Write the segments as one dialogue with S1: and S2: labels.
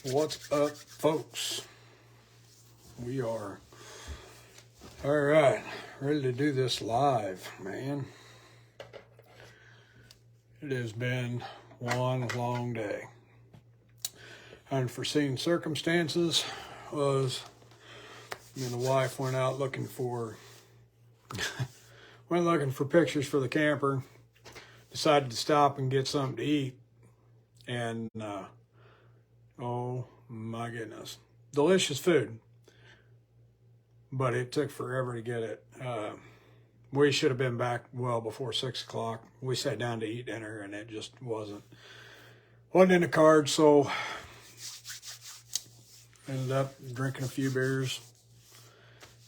S1: What's up, folks? We are all right, ready to do this live, man. It has been one long day. Unforeseen circumstances was me and the wife went out looking for pictures for the camper. Decided to stop and get something to eat, and oh my goodness, delicious food. But it took forever to get it. We should have been back well before 6 o'clock. We sat down to eat dinner, and it just wasn't in the cards. So ended up drinking a few beers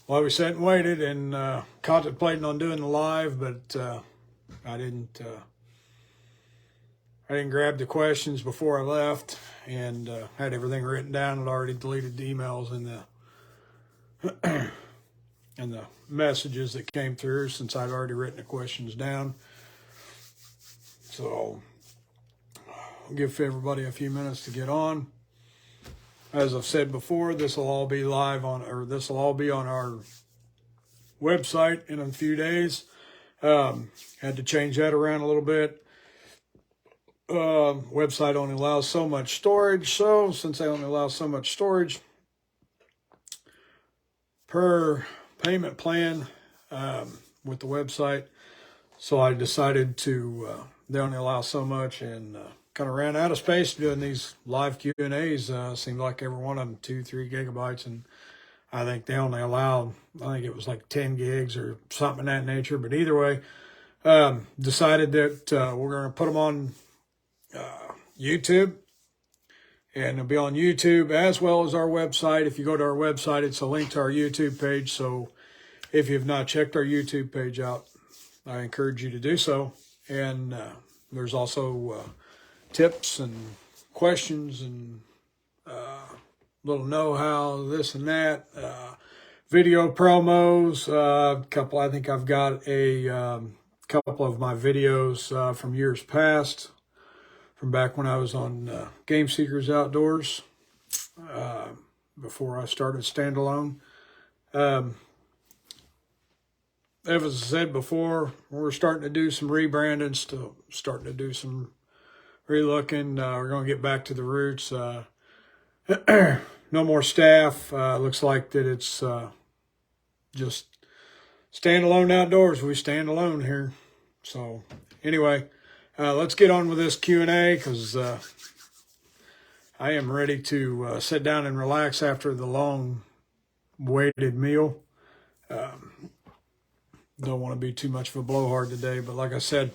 S1: while we sat and waited, and contemplating on doing the live, but I didn't grab the questions before I left, and had everything written down. I'd already deleted the emails and the messages that came through since I'd already written the questions down. So I'll give everybody a few minutes to get on. As I've said before, this will all be live on, this will all be on our website in a few days. Had to change that around a little bit. Website only allows so much storage, so since they only allow so much storage per payment plan with the website, so I decided to they only allow so much, and kind of ran out of space doing these live Q&As. Seemed like every one of them 2-3 gigabytes, and I think they only allowed, I think it was like 10 gigs or something of that nature. But either way, decided that we're going to put them on YouTube, and it'll be on YouTube as well as our website. If you go to our website, it's a link to our YouTube page. So if you've not checked our YouTube page out, I encourage you to do so. And there's also tips and questions and little know-how, this and that, video promos, couple. I think I've got a couple of my videos from years past, from back when I was on Game Seekers Outdoors, before I started standalone. As I said before, we're starting to do some rebranding, still starting to do some relooking. We're going to get back to the roots. No more staff. Looks like that it's just standalone outdoors. We stand alone here. So anyway, let's get on with this Q&A, because I am ready to sit down and relax after the long-waited meal. Don't want to be too much of a blowhard today, but like I said,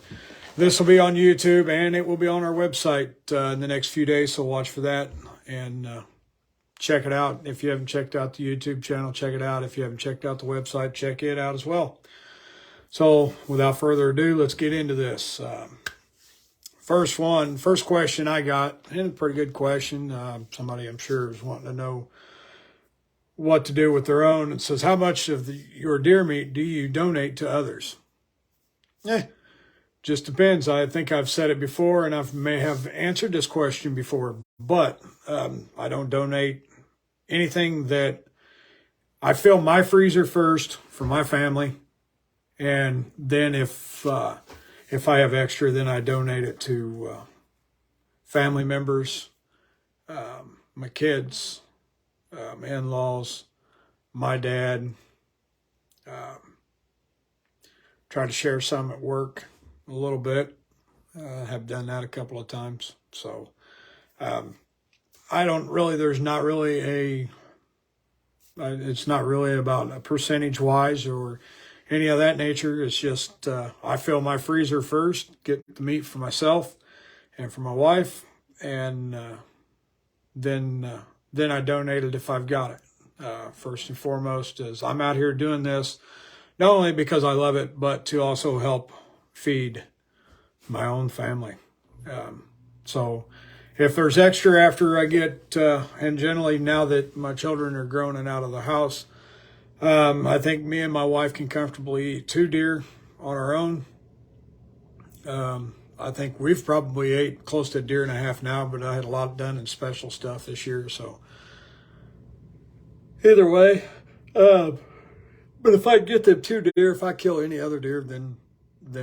S1: this will be on YouTube, and it will be on our website in the next few days, so watch for that, and check it out. If you haven't checked out the YouTube channel, check it out. If you haven't checked out the website, check it out as well. So without further ado, let's get into this. First question I got, and a pretty good question. Somebody I'm sure is wanting to know what to do with their own. It says, how much of your deer meat do you donate to others? Just depends. I think I've said it before, and I may have answered this question before, but I don't donate anything. That I fill my freezer first for my family, and then if I have extra, then I donate it to family members, my kids, my in-laws, my dad. Try to share some at work a little bit. Have done that a couple of times. So there's not really it's not really about a percentage wise or any of that nature. It's just I fill my freezer first, get the meat for myself and for my wife, and then I donate it if I've got it. First and foremost is I'm out here doing this not only because I love it, but to also help feed my own family. So if there's extra after I get, and generally now that my children are grown and out of the house, I think me and my wife can comfortably eat 2 deer on our own. I think we've probably ate close to a deer and a half now, but I had a lot done in special stuff this year. So either way, but if I get them 2 deer, if I kill any other deer, then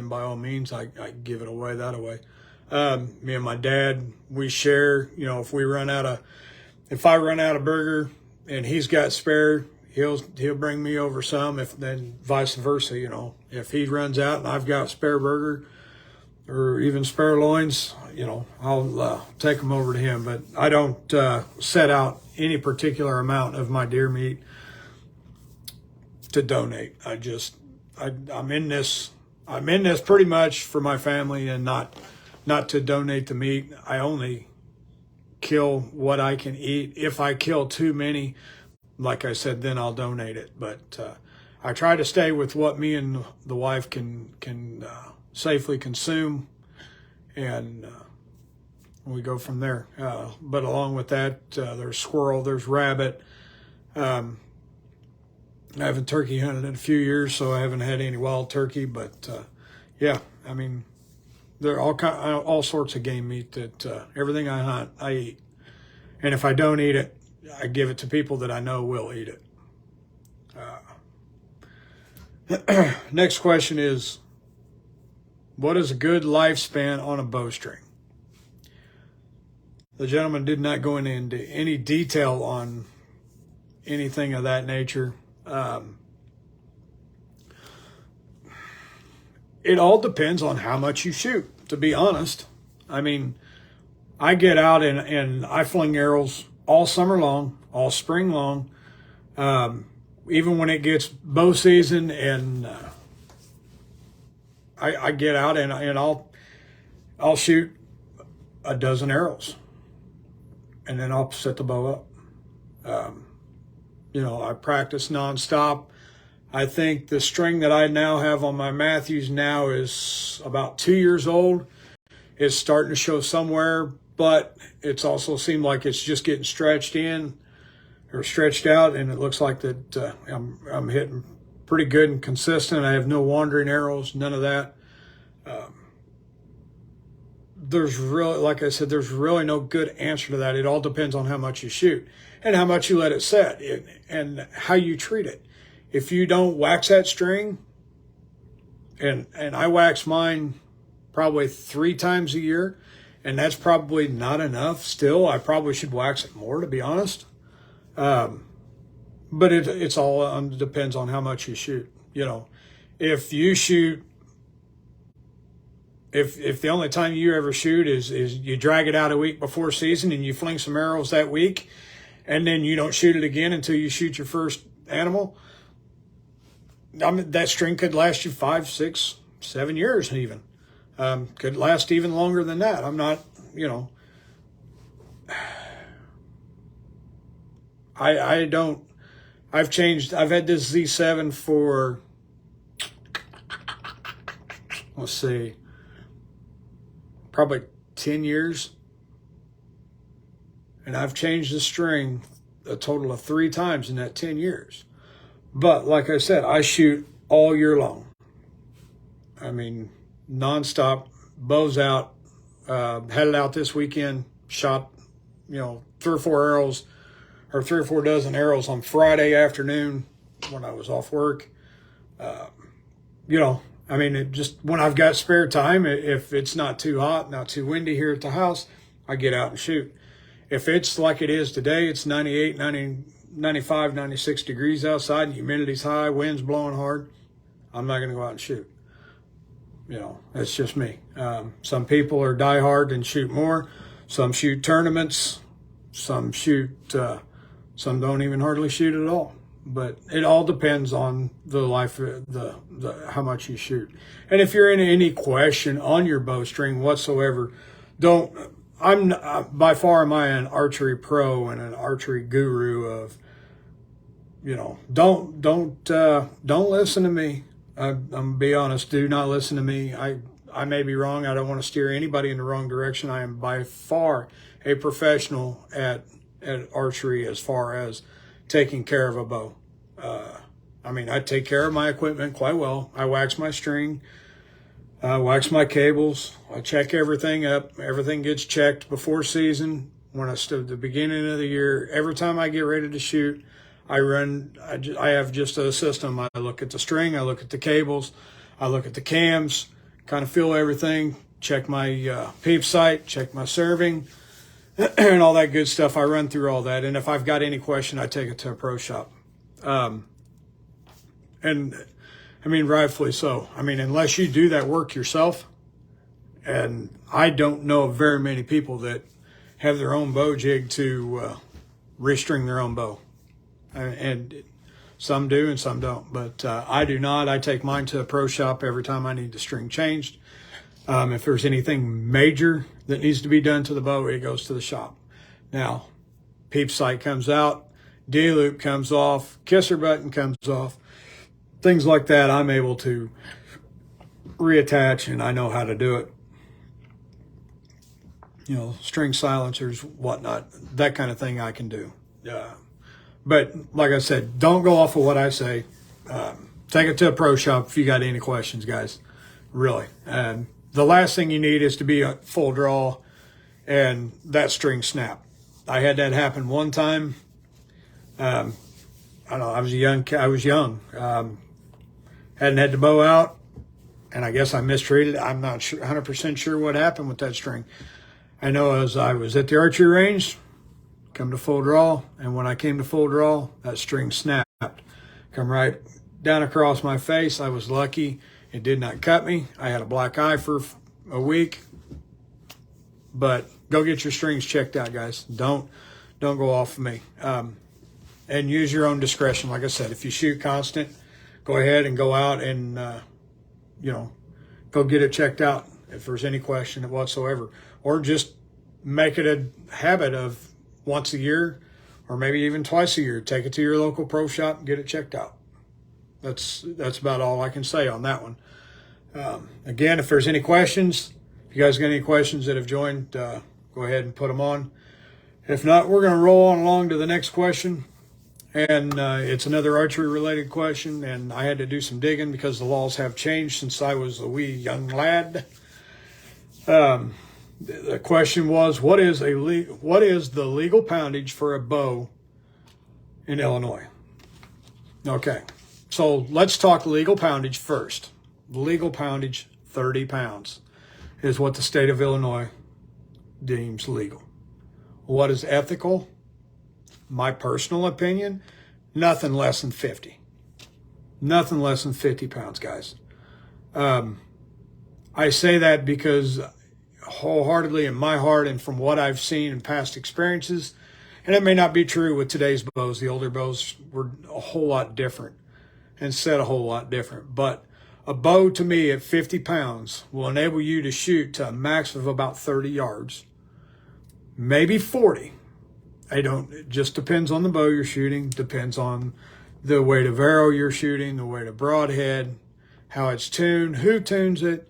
S1: by all means, I give it away that way. Me and my dad, we share. You know, if I run out of burger and he's got spare, he'll bring me over some. If then vice versa, you know, if he runs out and I've got spare burger or even spare loins, you know, I'll take them over to him. But I don't set out any particular amount of my deer meat to donate. I'm in this pretty much for my family and not to donate the meat. I only kill what I can eat. If I kill too many, like I said, then I'll donate it. But I try to stay with what me and the wife can safely consume, and we go from there. But along with that, there's squirrel, there's rabbit. I haven't turkey hunted in a few years, so I haven't had any wild turkey. But yeah, I mean, there are all sorts of game meat that everything I hunt, I eat. And if I don't eat it, I give it to people that I know will eat it. Next question is, what is a good lifespan on a bowstring? The gentleman did not go into any detail on anything of that nature. It all depends on how much you shoot, to be honest. I mean, I get out and I fling arrows all summer long, all spring long, even when it gets bow season, and I get out and I'll shoot a dozen arrows, and then I'll set the bow up. You know, I practice nonstop. I think the string that I now have on my Mathews now is about 2 years old. It's starting to show somewhere, but it's also seemed like it's just getting stretched in or stretched out, and it looks like that I'm hitting pretty good and consistent. I have no wandering arrows, none of that. There's really, like I said, there's really no good answer to that. It all depends on how much you shoot and how much you let it set and how you treat it. If you don't wax that string, and I wax mine probably 3 times a year, and that's probably not enough still. I probably should wax it more, to be honest. But it's all depends on how much you shoot. You know, if you shoot, if the only time you ever shoot is you drag it out a week before season and you fling some arrows that week, and then you don't shoot it again until you shoot your first animal, I mean, that string could last you 5, 6, 7 years even. Could last even longer than that. I'm not, you know, I've changed. I've had this Z7 for, let's see, probably 10 years. And I've changed the string a total of 3 times in that 10 years. But like I said, I shoot all year long. I mean, nonstop, bows out. Had it out this weekend, shot, you know, 3 or 4 arrows, or 3 or 4 dozen arrows on Friday afternoon when I was off work. You know, I mean, it just, when I've got spare time, if it's not too hot, not too windy here at the house, I get out and shoot. If it's like it is today, it's 98, 95, 96 degrees outside, humidity's high, wind's blowing hard, I'm not going to go out and shoot. You know, that's just me. Some people are diehard and shoot more. Some shoot tournaments. Some don't even hardly shoot at all. But it all depends on the life, how much you shoot. And if you're in any question on your bowstring whatsoever, by far am I an archery pro and an archery guru of, you know, don't listen to me. I'm gonna be honest. Do not listen to me. I may be wrong. I don't want to steer anybody in the wrong direction. I am by far a professional at archery as far as taking care of a bow. I mean, I take care of my equipment quite well. I wax my string. I wax my cables. I check everything up. Everything gets checked before season. When I stood at the beginning of the year, every time I get ready to shoot, I have just a system. I look at the string, I look at the cables, I look at the cams, kind of feel everything, check my peep sight, check my serving, and all that good stuff. I run through all that. And if I've got any question, I take it to a pro shop. And I mean, rightfully so. I mean, unless you do that work yourself, and I don't know of very many people that have their own bow jig to restring their own bow. And some do and some don't, but I do not. I take mine to a pro shop every time I need the string changed. If there's anything major that needs to be done to the bow, it goes to the shop. Now, peep sight comes out, D-loop comes off, kisser button comes off, things like that I'm able to reattach, and I know how to do it. You know, string silencers, whatnot, that kind of thing I can do. But like I said, don't go off of what I say. Take it to a pro shop if you got any questions, guys. Really. The last thing you need is to be a full draw and that string snap. I had that happen one time. I don't know, I was young. Hadn't had the bow out, and I guess I mistreated it. I'm not sure, 100% sure what happened with that string. I know as I was at the archery range, come to full draw, and when I came to full draw, that string snapped. Come right down across my face. I was lucky. It did not cut me. I had a black eye for a week. But go get your strings checked out, guys. Don't go off of me. And use your own discretion. Like I said, if you shoot constant, go ahead and go out and, go get it checked out if there's any question whatsoever. Or just make it a habit of once a year or maybe even twice a year. Take it to your local pro shop and get it checked out. That's about all I can say on that one. Again, if there's any questions, if you guys got any questions that have joined, go ahead and put them on. If not, we're going to roll on along to the next question. And it's another archery related question. And I had to do some digging because the laws have changed since I was a wee young lad. The question was, what is the legal poundage for a bow in Illinois? Okay, so let's talk legal poundage first. Legal poundage, 30 pounds, is what the state of Illinois deems legal. What is ethical? My personal opinion, nothing less than 50. Nothing less than 50 pounds, guys. I say that because wholeheartedly in my heart and from what I've seen in past experiences, and it may not be true with today's bows. The older bows were a whole lot different and set a whole lot different. But a bow to me at 50 pounds will enable you to shoot to a max of about 30 yards, maybe 40. It just depends on the bow you're shooting, depends on the weight of arrow you're shooting, the weight of broadhead, how it's tuned, who tunes it,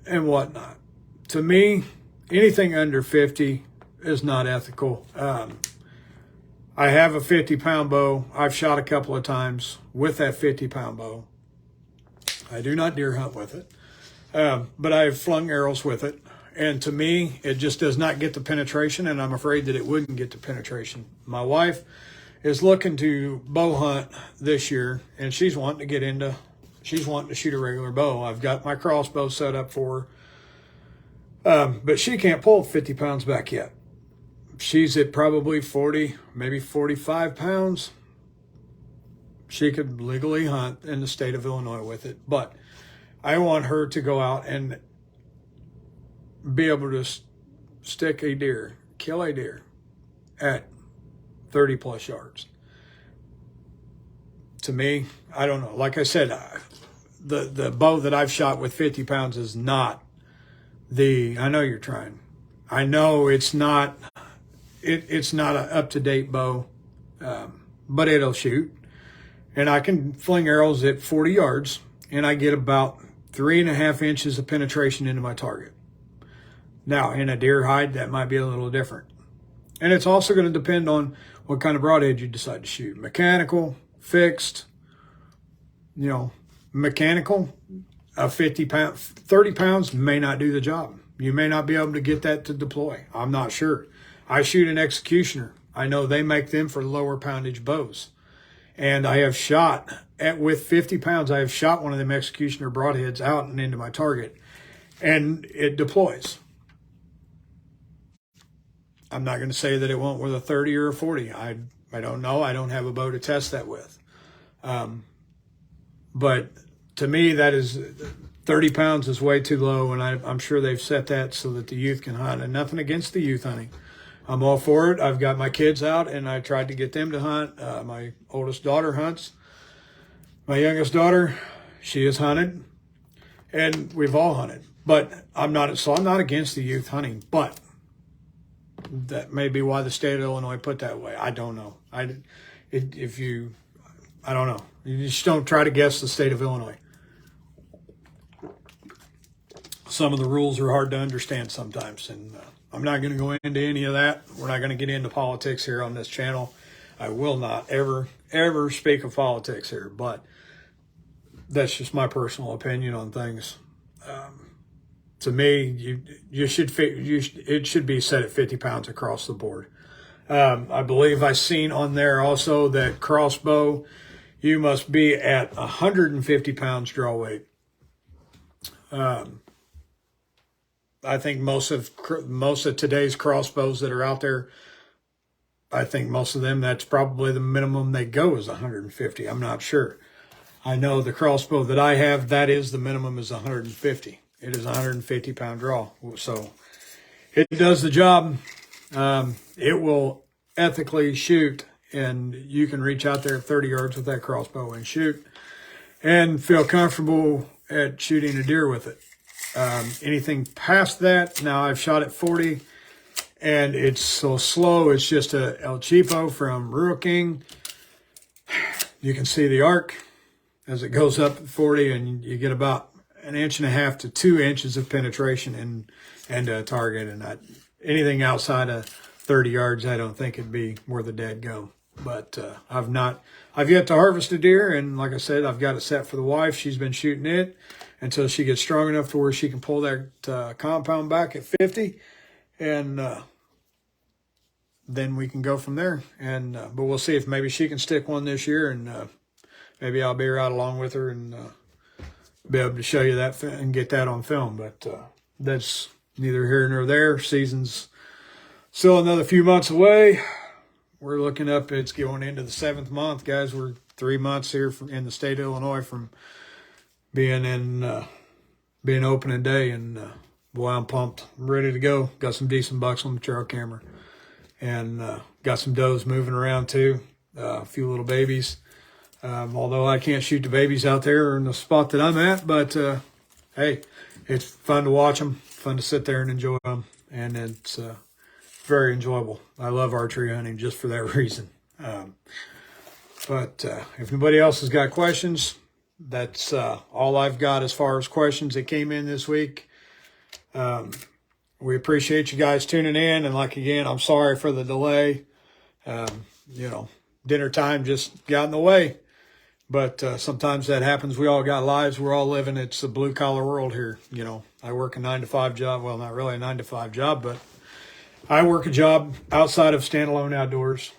S1: and whatnot. To me, anything under 50 is not ethical. I have a 50-pound bow. I've shot a couple of times with that 50-pound bow. I do not deer hunt with it, but I've flung arrows with it. And to me, it just does not get the penetration, and I'm afraid that it wouldn't get the penetration. My wife is looking to bow hunt this year, and she's wanting to shoot a regular bow. I've got my crossbow set up for her, but she can't pull 50 pounds back yet. She's at probably 40, maybe 45 pounds. She could legally hunt in the state of Illinois with it, but I want her to go out and be able to stick a deer, kill a deer at 30 plus yards. To me, I don't know. Like I said, the bow that I've shot with 50 pounds is not I know you're trying. I know it's not an up-to-date bow, but it'll shoot. And I can fling arrows at 40 yards, and I get about 3.5 inches of penetration into my target. Now, in a deer hide, that might be a little different. And it's also going to depend on what kind of broadhead you decide to shoot. Mechanical, fixed, mechanical, a 30 pounds may not do the job. You may not be able to get that to deploy. I'm not sure. I shoot an Executioner. I know they make them for lower poundage bows. And I have shot with 50 pounds, I have shot one of them Executioner broadheads out and into my target, and it deploys. I'm not going to say that it won't with a 30 or a 40. I don't know. I don't have a bow to test that with. But to me, that is 30 pounds is way too low, and I'm sure they've set that so that the youth can hunt. And nothing against the youth hunting. I'm all for it. I've got my kids out, and I tried to get them to hunt. My oldest daughter hunts. My youngest daughter, she has hunted, and we've all hunted. But I'm not against the youth hunting, but that may be why the state of Illinois put that way. I don't know. I don't know. You just don't try to guess the state of Illinois. Some of the rules are hard to understand sometimes, and I'm not going to go into any of that. We're not going to get into politics here on this channel. I will not ever speak of politics here, but that's just my personal opinion on things. To me, it should be set at 50 pounds across the board. I believe I seen on there also that crossbow, you must be at 150 pounds draw weight. I think most of today's crossbows that are out there, I think most of them, that's probably the minimum they go is 150. I'm not sure. I know the crossbow that I have, that is the minimum is 150. It is a 150 pound draw. So it does the job. It will ethically shoot, and you can reach out there at 30 yards with that crossbow and shoot and feel comfortable at shooting a deer with it. Anything past that, now I've shot at 40, and it's so slow. It's just a El Cheapo from Rural King. You can see the arc as it goes up at 40, and you get about 1.5 to 2 inches of penetration and a target. And anything outside of 30 yards, I don't think it'd be where the dead go. But I've yet to harvest a deer, and like I said, I've got it set for the wife. She's been shooting it until she gets strong enough to where she can pull that compound back at 50, and then we can go from there. And but we'll see if maybe she can stick one this year, and maybe I'll be right along with her and be able to show you that and get that on film. But that's neither here nor there. Season's still another few months away. We're looking up, it's going into the 7th month, guys. We're 3 months here in the state of Illinois from being opening day, and boy, I'm pumped. I'm ready to go. Got some decent bucks on the trail camera, and got some does moving around too. A few little babies. Although I can't shoot the babies out there in the spot that I'm at, but hey, it's fun to watch them, fun to sit there and enjoy them, and it's very enjoyable. I love archery hunting just for that reason. But if anybody else has got questions, that's all I've got as far as questions that came in this week. We appreciate you guys tuning in, and like again, I'm sorry for the delay. Dinner time just got in the way. But sometimes that happens. We all got lives. We're all living. It's a blue-collar world here. I work a 9-to-5 job. Well, not really a 9-to-5 job, but I work a job outside of Standalone Outdoors.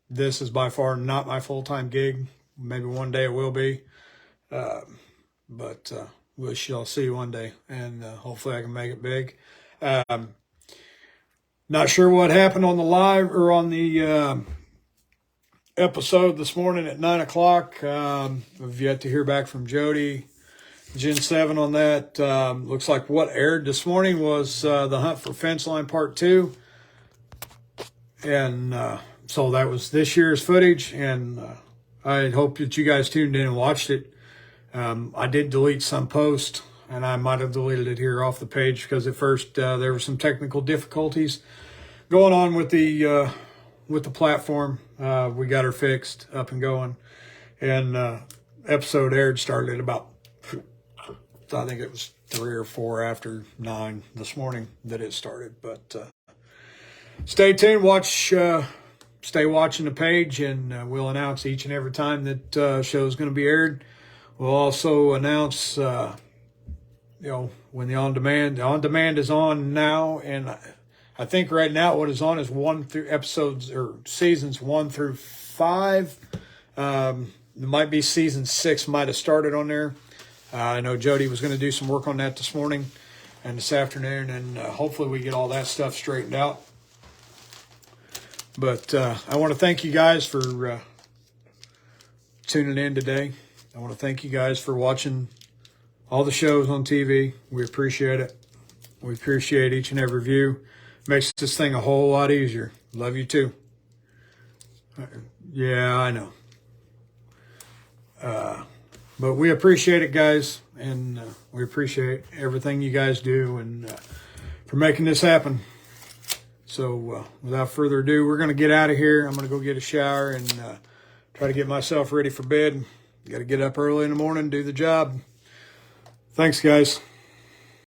S1: This is by far not my full-time gig. Maybe one day it will be. But we shall see one day, and hopefully I can make it big. Not sure what happened on the live or on the episode this morning at 9 o'clock. I've yet to hear back from Jody. Gen 7 on that. Looks like what aired this morning was the Hunt for Fence Line Part 2. And so that was this year's footage. And I hope that you guys tuned in and watched it. I did delete some posts, and I might have deleted it here off the page because at first there were some technical difficulties going on with the platform. We got her fixed, up and going, and episode aired started at about, I think it was 3 or 4 after 9 this morning that it started. But stay tuned, stay watching the page, and we'll announce each and every time that show is going to be aired. We'll also announce when the on demand is on now, and I think right now what is on is episodes or seasons 1 through 5. It might be season 6 might have started on there. I know Jody was going to do some work on that this morning and this afternoon, and hopefully we get all that stuff straightened out. But I want to thank you guys for tuning in today. I want to thank you guys for watching all the shows on TV. We appreciate it. We appreciate each and every view. Makes this thing a whole lot easier. Love you too. Yeah, I know. But we appreciate it, guys, and we appreciate everything you guys do and for making this happen. So without further ado, we're going to get out of here. I'm going to go get a shower and try to get myself ready for bed. Got to get up early in the morning, do the job. Thanks, guys.